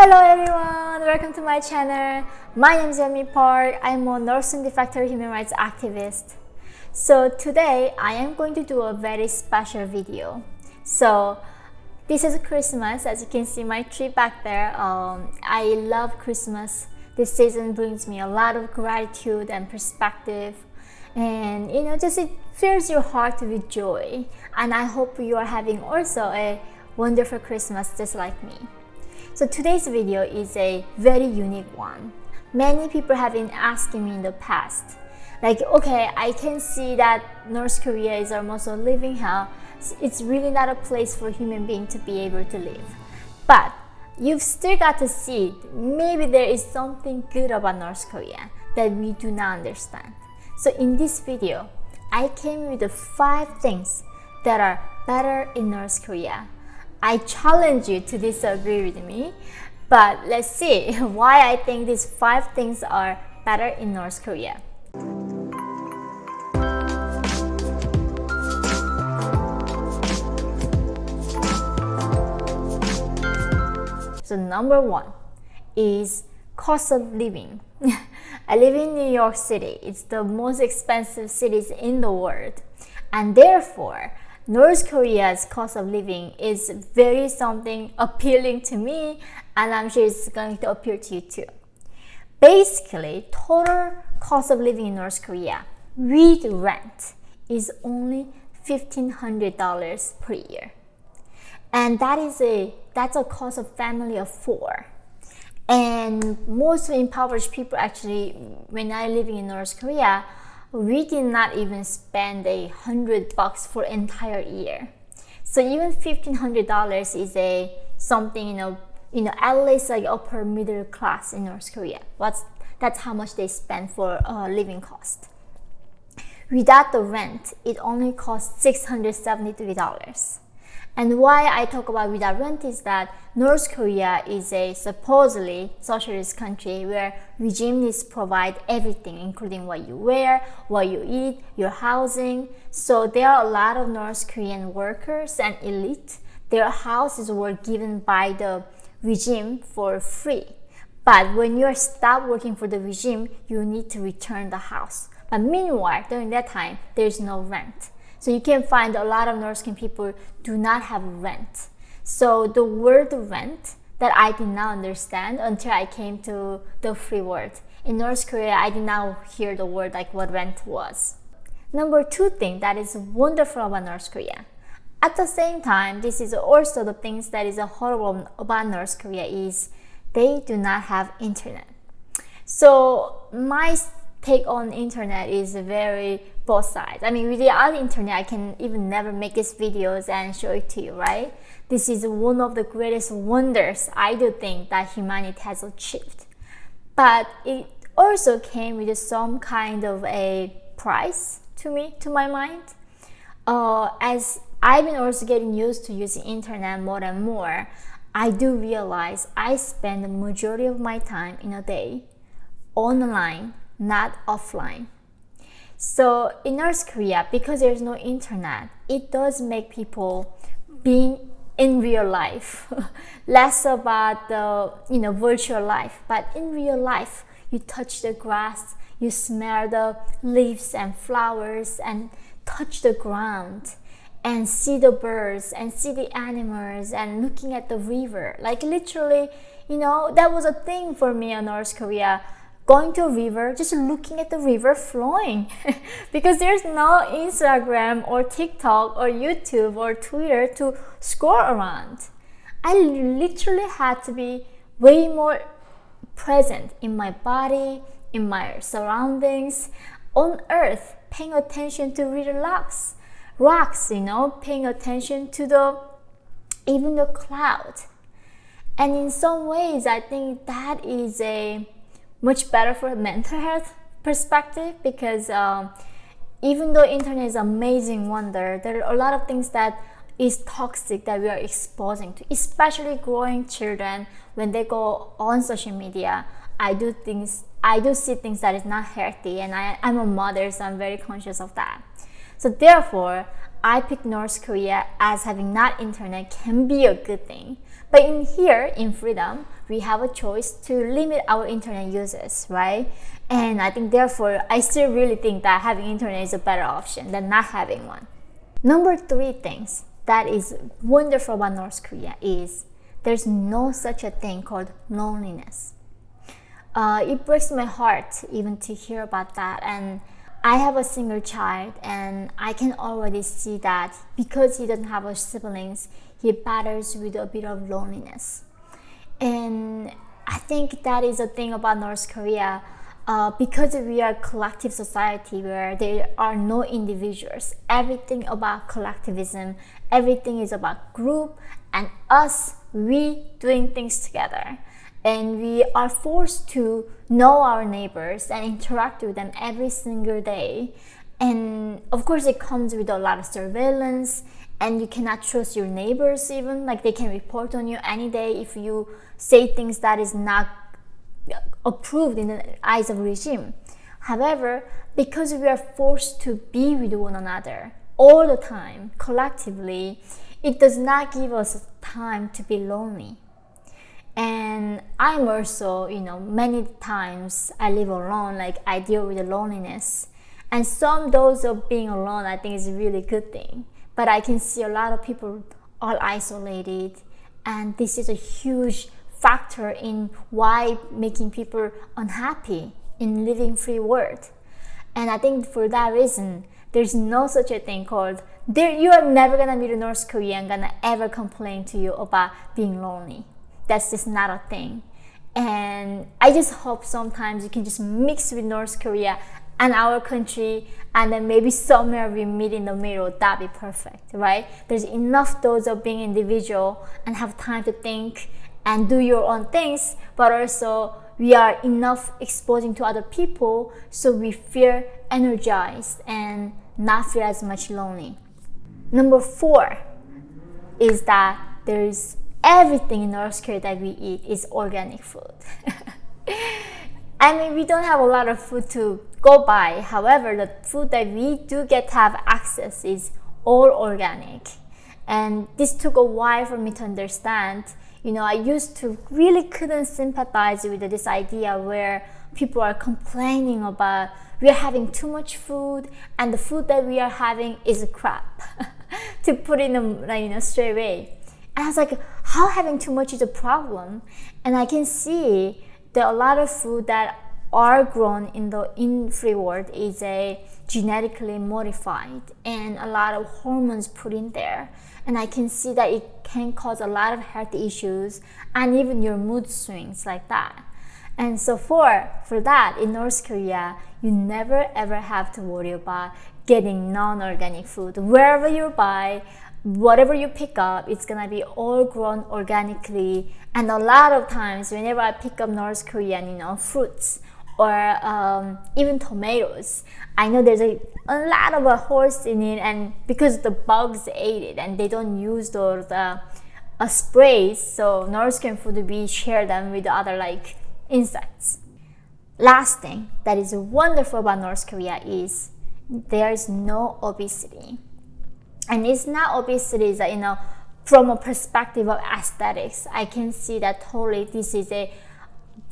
Hello everyone, welcome to my channel. My name is Yeonmi Park. I'm a nursing defector human rights activist. So today I am going to do a very special video. So this is Christmas. As you can see my tree back there. I love Christmas. This season brings me a lot of gratitude and perspective, and just it fills your heart with joy. And I hope you are having also a wonderful Christmas just like me. So today's video is a very unique one. Many people have been asking me in the past, like, okay, I can see that North Korea is almost a living hell. It's really not a place for human beings to be able to live. But you've still got to see it. Maybe there is something good about North Korea that we do not understand. So in this video, I came with the 5 things that are better in North Korea. I challenge you to disagree with me, but let's see why I think these 5 things are better in North Korea. So number 1 is cost of living. I live in New York City. It's the most expensive cities in the world, and therefore North Korea's cost of living is very something appealing to me, and I'm sure it's going to appeal to you too. Basically, total cost of living in North Korea with rent is only $1,500 per year. And that's a cost of family of 4. And most impoverished people actually, when I living in North Korea, we did not even spend $100 for entire year. So even $1,500 is something at least like upper middle class in North Korea. That's how much they spend for living cost. Without the rent, it only costs $673. And why I talk about without rent is that North Korea is a supposedly socialist country where regime needs to provide everything, including what you wear, what you eat, your housing. So there are a lot of North Korean workers and elite. Their houses were given by the regime for free. But when you stop working for the regime, you need to return the house. But meanwhile, during that time, there's no rent. So you can find a lot of North Korean people do not have rent. So the word rent that I did not understand until I came to the free word. In North Korea, I did not hear the word like what rent was. Number 2 thing that is wonderful about North Korea. At the same time, this is also the things that is horrible about North Korea is they do not have internet. So my take on internet is very both sides. I mean, without internet, I can even never make these videos and show it to you, right? This is one of the greatest wonders I do think that humanity has achieved. But it also came with some kind of a price to my mind. As I've been also getting used to using internet more and more, I do realize I spend the majority of my time in a day online, not offline. So in North Korea, because there's no internet, it does make people being in real life less about the virtual life. But in real life, you touch the grass, you smell the leaves and flowers, and touch the ground, and see the birds and see the animals, and looking at the river. Like literally, that was a thing for me in North Korea. Going to a river, just looking at the river flowing because there's no Instagram or TikTok or YouTube or Twitter to scroll around. I literally had to be way more present in my body, in my surroundings, on earth, paying attention to little rocks, paying attention to even the cloud. And in some ways, I think that is a much better for mental health perspective, because even though internet is an amazing wonder, there are a lot of things that is toxic that we are exposing to, especially growing children when they go on social media. I do see things that is not healthy, and I'm a mother, so I'm very conscious of that. So therefore, I pick North Korea as having not internet can be a good thing. But in here, in freedom, we have a choice to limit our internet uses, right? And I think therefore, I still really think that having internet is a better option than not having one. Number 3 things that is wonderful about North Korea is there's no such a thing called loneliness. It breaks my heart even to hear about that. And I have a single child, and I can already see that because he doesn't have a siblings, he battles with a bit of loneliness. And I think that is a thing about North Korea. Because we are a collective society where there are no individuals, everything about collectivism, everything is about group and us, we doing things together. And we are forced to know our neighbors and interact with them every single day. And of course, it comes with a lot of surveillance, and you cannot trust your neighbors even. Like, they can report on you any day if you say things that is not approved in the eyes of regime. However, because we are forced to be with one another all the time, collectively, it does not give us time to be lonely. And I'm also, many times I live alone, like I deal with the loneliness. And some dose of being alone, I think is a really good thing. But I can see a lot of people are isolated, and this is a huge factor in why making people unhappy in living free world. And I think for that reason, there's no such a thing called you are never gonna meet a North Korean gonna ever complain to you about being lonely. That's just not a thing. And I just hope sometimes you can just mix with North Korea and our country, and then maybe somewhere we meet in the middle. That'd be perfect, right? There's enough dose of being individual and have time to think and do your own things, but also we are enough exposing to other people so we feel energized and not feel as much lonely. Number 4 is that there's everything in North Korea that we eat is organic food. I mean, we don't have a lot of food to go by. However, the food that we do get to have access is all organic. And this took a while for me to understand. I used to really couldn't sympathize with this idea where people are complaining about we are having too much food and the food that we are having is crap, to put it in straight way. And I was like, how having too much is a problem? And I can see that a lot of food that are grown in free world is a genetically modified and a lot of hormones put in there. And I can see that it can cause a lot of health issues and even your mood swings like that. And so for that, in North Korea, you never ever have to worry about getting non-organic food. Wherever you buy, whatever you pick up, it's gonna be all grown organically. And a lot of times, whenever I pick up North Korean, fruits or even tomatoes, I know there's a lot of holes in it, and because the bugs ate it, and they don't use those sprays, so North Korean food we share them with other insects. Last thing that is wonderful about North Korea is there is no obesity. And it's not obesity that, from a perspective of aesthetics, I can see that totally this is a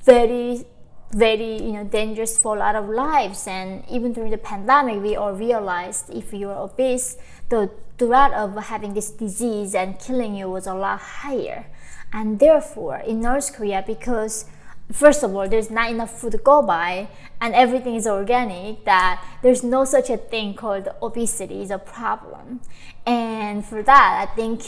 very, very, dangerous for a lot of lives. And even during the pandemic, we all realized if you are obese, the threat of having this disease and killing you was a lot higher. And therefore, in North Korea, because first of all, there's not enough food to go by, and everything is organic, that there's no such a thing called obesity is a problem. And for that, I think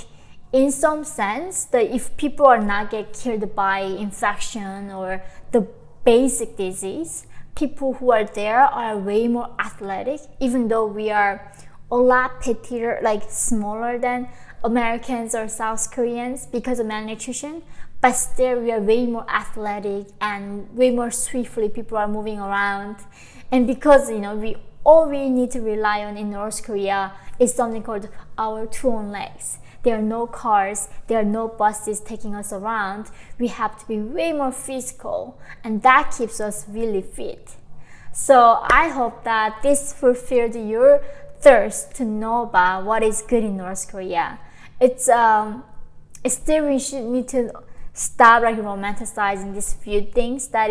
in some sense, that if people are not get killed by infection or the basic disease, people who are there are way more athletic, even though we are a lot pettier, smaller than Americans or South Koreans because of malnutrition. But still, we are way more athletic and way more swiftly people are moving around. And because, we all we need to rely on in North Korea is something called our two own legs. There are no cars, there are no buses taking us around. We have to be way more physical, and that keeps us really fit. So I hope that this fulfilled your thirst to know about what is good in North Korea. It's still we should need to stop like romanticizing these few things that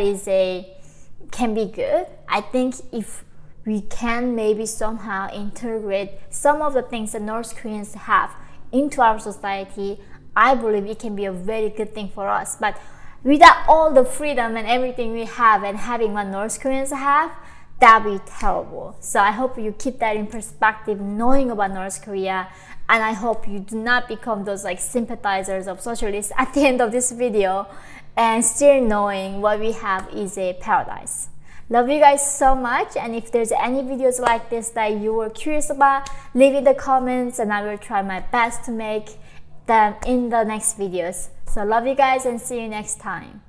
can be good. I think if we can maybe somehow integrate some of the things that North Koreans have into our society, I believe it can be a very good thing for us. But without all the freedom and everything we have and having what North Koreans have, that'd be terrible. So I hope you keep that in perspective, knowing about North Korea, and I hope you do not become those like sympathizers of socialists at the end of this video, and still knowing what we have is a paradise. Love you guys so much, and if there's any videos like this that you were curious about, leave in the comments and I will try my best to make them in the next videos. So love you guys and see you next time.